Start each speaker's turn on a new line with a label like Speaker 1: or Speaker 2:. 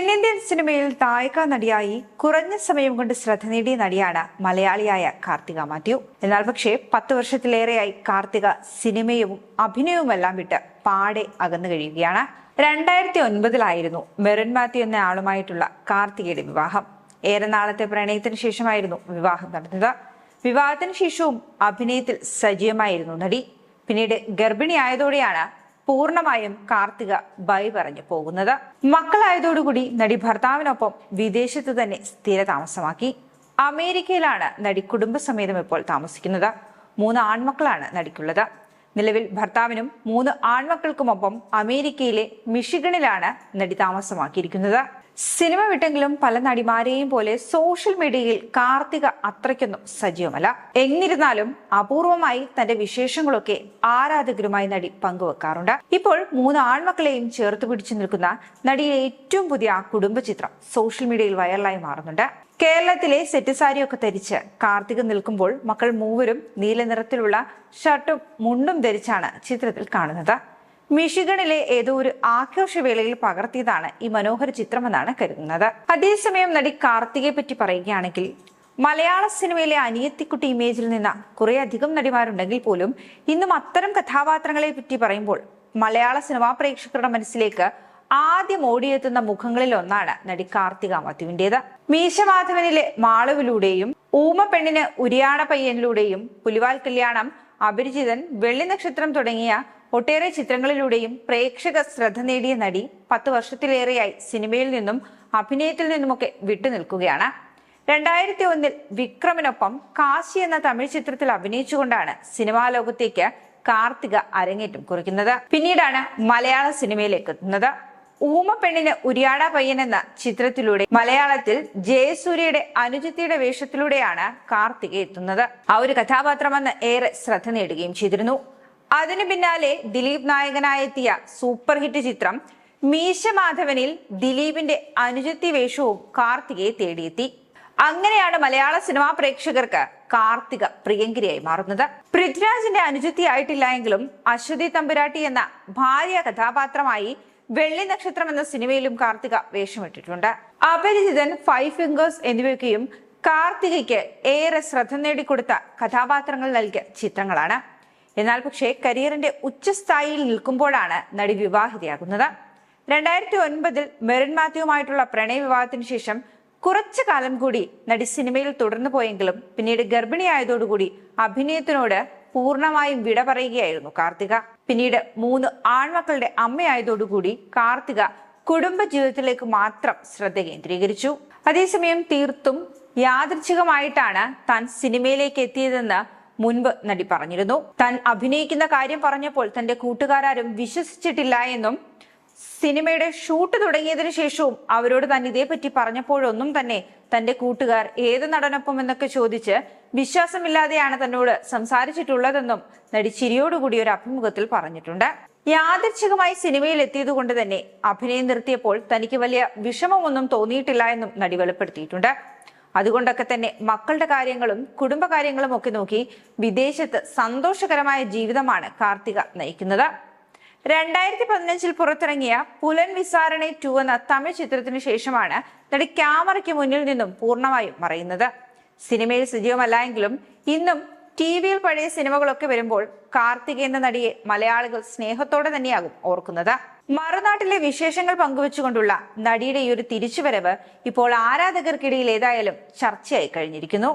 Speaker 1: തെന്നിന്ത്യൻ സിനിമയിൽ നായിക നടിയായി കുറഞ്ഞ സമയം കൊണ്ട് ശ്രദ്ധ നേടിയ നടിയാണ് മലയാളിയായ കാർത്തിക മാത്യു. എന്നാൽ പക്ഷേ 10 വർഷത്തിലേറെയായി കാർത്തിക സിനിമയും അഭിനയവുമെല്ലാം വിട്ട് പാടെ അകന്നു കഴിയുകയാണ്. 2009 മെറിൻ മാത്യു എന്ന ആളുമായിട്ടുള്ള കാർത്തികയുടെ വിവാഹം. ഏറെ നാളത്തെ പ്രണയത്തിന് ശേഷമായിരുന്നു വിവാഹം നടന്നത്. വിവാഹത്തിന് ശേഷവും അഭിനയത്തിൽ സജീവമായിരുന്നു നടി. പിന്നീട് ഗർഭിണിയായതോടെയാണ് പൂർണ്ണമായും കാർത്തിക ബൈ പറഞ്ഞു പോകുന്നത്. മക്കളായതോടുകൂടി നടി ഭർത്താവിനൊപ്പം വിദേശത്ത് തന്നെ സ്ഥിര താമസമാക്കി. അമേരിക്കയിലാണ് നടി കുടുംബസമേതം ഇപ്പോൾ താമസിക്കുന്നത്. 3 ആൺമക്കളാണ് നടിക്കുള്ളത്. നിലവിൽ ഭർത്താവിനും 3 ആൺമക്കൾക്കുമൊപ്പം അമേരിക്കയിലെ മിഷിഗണിലാണ് നടി താമസമാക്കിയിരിക്കുന്നത്. സിനിമ വിട്ടെങ്കിലും പല നടിമാരെയും പോലെ സോഷ്യൽ മീഡിയയിൽ കാർത്തിക അത്രയ്ക്കൊന്നും സജീവമല്ല. എന്നിരുന്നാലും അപൂർവമായി തന്റെ വിശേഷങ്ങളൊക്കെ ആരാധകരുമായി നടി പങ്കുവെക്കാറുണ്ട്. ഇപ്പോൾ 3 ആൺമക്കളെയും ചേർത്ത് പിടിച്ചു നിൽക്കുന്ന നടിയുടെ ഏറ്റവും പുതിയ കുടുംബചിത്രം സോഷ്യൽ മീഡിയയിൽ വൈറലായി മാറുന്നുണ്ട്. കേരളത്തിലെ സെറ്റ് സാരിയൊക്കെ ധരിച്ച് കാർത്തിക നിൽക്കുമ്പോൾ മക്കൾ മൂവരും നീല നിറത്തിലുള്ള ഷർട്ടും മുണ്ടും ധരിച്ചാണ് ചിത്രത്തിൽ കാണുന്നത്. മിഷിഗണിലെ ഏതോ ഒരു ആഘോഷവേളയിൽ പകർത്തിയതാണ് ഈ മനോഹര ചിത്രമെന്നാണ് കരുതുന്നത്. അതേസമയം നടി കാർത്തികയെ പറ്റി പറയുകയാണെങ്കിൽ മലയാള സിനിമയിലെ അനിയത്തിക്കുട്ടി ഇമേജിൽ നിന്ന് കുറെ അധികം നടിമാരുണ്ടെങ്കിൽ പോലും ഇന്നും അത്തരം കഥാപാത്രങ്ങളെ പറ്റി പറയുമ്പോൾ മലയാള സിനിമാ പ്രേക്ഷകരുടെ മനസ്സിലേക്ക് ആദ്യം ഓടിയെത്തുന്ന മുഖങ്ങളിൽ ഒന്നാണ് നടി കാർത്തിക മാത്യുവിന്റേത്. മീശമാധവനിലെ മാളവിലൂടെയും ഊമ പെണ്ണിന് ഉരിയാട പയ്യനിലൂടെയും പുലിവാൽ കല്യാണം, അപരിചിതൻ, വെള്ളി നക്ഷത്രം തുടങ്ങിയ ഒട്ടേറെ ചിത്രങ്ങളിലൂടെയും പ്രേക്ഷക ശ്രദ്ധ നേടിയ നടി 10 വർഷത്തിലേറെയായി സിനിമയിൽ നിന്നും അഭിനയത്തിൽ നിന്നുമൊക്കെ വിട്ടുനിൽക്കുകയാണ്. 2001 വിക്രമിനൊപ്പം കാശി എന്ന തമിഴ് ചിത്രത്തിൽ അഭിനയിച്ചുകൊണ്ടാണ് സിനിമാ ലോകത്തേക്ക് കാർത്തിക അരങ്ങേറ്റം കുറിക്കുന്നത്. പിന്നീടാണ് മലയാള സിനിമയിലേക്ക് എത്തുന്നത്. ഊമ പെണ്ണിന് ഉരിയാട പയ്യൻ എന്ന ചിത്രത്തിലൂടെ മലയാളത്തിൽ ജയസൂര്യയുടെ അനുജത്തിയുടെ വേഷത്തിലൂടെയാണ് കാർത്തിക എത്തുന്നത്. ആ ഒരു കഥാപാത്രമെന്ന് ഏറെ ശ്രദ്ധ നേടുകയും ചെയ്തിരുന്നു. അതിനു പിന്നാലെ ദിലീപ് നായകനായെത്തിയ സൂപ്പർ ഹിറ്റ് ചിത്രം മീശമാധവനിൽ ദിലീപിന്റെ അനുജത്തി വേഷവും കാർത്തികയെ തേടിയെത്തി. അങ്ങനെയാണ് മലയാള സിനിമാ പ്രേക്ഷകർക്ക് കാർത്തിക പ്രിയങ്കരിയായി മാറുന്നത്. പൃഥ്വിരാജിന്റെ അനുജത്തിയായിട്ടില്ല എങ്കിലും അശ്വതി തമ്പുരാട്ടി എന്ന ഭാര്യ കഥാപാത്രമായി വെള്ളി നക്ഷത്രം എന്ന സിനിമയിലും കാർത്തിക വേഷമിട്ടിട്ടുണ്ട്. അപരിചിതൻ, 5 ഫിംഗേഴ്സ് എന്നിവയൊക്കെയും കാർത്തികയ്ക്ക് ഏറെ ശ്രദ്ധ നേടിക്കൊടുത്ത കഥാപാത്രങ്ങൾ നൽകിയ ചിത്രങ്ങളാണ്. എന്നാൽ പക്ഷേ കരിയറിന്റെ ഉച്ചസ്ഥായിയിൽ നിൽക്കുമ്പോഴാണ് നടി വിവാഹിതയാകുന്നത്. 2009 മെറിൻ മാത്യുവുമായിട്ടുള്ള പ്രണയ വിവാഹത്തിന് ശേഷം കുറച്ചു കാലം കൂടി നടി സിനിമയിൽ തുടർന്നു പോയെങ്കിലും പിന്നീട് ഗർഭിണിയായതോടുകൂടി അഭിനയത്തിനോട് പൂർണ്ണമായും വിട പറയുകയായിരുന്നു കാർത്തിക. പിന്നീട് 3 ആൺമക്കളുടെ അമ്മയായതോടുകൂടി കാർത്തിക കുടുംബ ജീവിതത്തിലേക്ക് മാത്രം ശ്രദ്ധ കേന്ദ്രീകരിച്ചു. അതേസമയം തീർത്തും യാദൃച്ഛികമായിട്ടാണ് താൻ സിനിമയിലേക്ക് എത്തിയതെന്ന് മുൻപ് നടി പറഞ്ഞിരുന്നു. താൻ അഭിനയിക്കുന്ന കാര്യം പറഞ്ഞപ്പോൾ തന്റെ കൂട്ടുകാരും വിശ്വസിച്ചിട്ടില്ല എന്നും സിനിമയുടെ ഷൂട്ട് തുടങ്ങിയതിനു ശേഷവും അവരോട് താൻ ഇതേപറ്റി പറഞ്ഞപ്പോഴൊന്നും തന്നെ തന്റെ കൂട്ടുകാർ ഏത് നടനൊപ്പം എന്നൊക്കെ ചോദിച്ച് വിശ്വാസമില്ലാതെയാണ് തന്നോട് സംസാരിച്ചിട്ടുള്ളതെന്നും നടി ചിരിയോടുകൂടി ഒരു അഭിമുഖത്തിൽ പറഞ്ഞിട്ടുണ്ട്. യാദൃച്ഛികമായി സിനിമയിൽ എത്തിയത് കൊണ്ട് തന്നെ അഭിനയം നിർത്തിയപ്പോൾ തനിക്ക് വലിയ വിഷമമൊന്നും തോന്നിയിട്ടില്ല എന്നും നടി വെളിപ്പെടുത്തിയിട്ടുണ്ട്. അതുകൊണ്ടൊക്കെ തന്നെ മക്കളുടെ കാര്യങ്ങളും കുടുംബകാര്യങ്ങളും ഒക്കെ നോക്കി വിദേശത്ത് സന്തോഷകരമായ ജീവിതമാണ് കാർത്തിക നയിക്കുന്നത്. 2015 പുറത്തിറങ്ങിയ പുലൻ വിസാരണെ 2 എന്ന തമിഴ് ചിത്രത്തിനു ശേഷമാണ് നടി ക്യാമറയ്ക്ക് മുന്നിൽ നിന്നും പൂർണ്ണമായും മറയുന്നത്. സിനിമയിൽ സജീവമല്ല എങ്കിലും ഇന്നും ടിവിയിൽ പഴയ സിനിമകളൊക്കെ വരുമ്പോൾ കാർത്തിക എന്ന നടിയെ മലയാളികൾ സ്നേഹത്തോടെ തന്നെയാകും ഓർക്കുന്നത്. മറുനാട്ടിലെ വിശേഷങ്ങൾ പങ്കുവെച്ചുകൊണ്ടുള്ള നടിയുടെ ഈ ഒരു തിരിച്ചുവരവ് ഇപ്പോൾ ആരാധകർക്കിടയിൽ ഏതായാലും ചർച്ചയായി കഴിഞ്ഞിരിക്കുന്നു.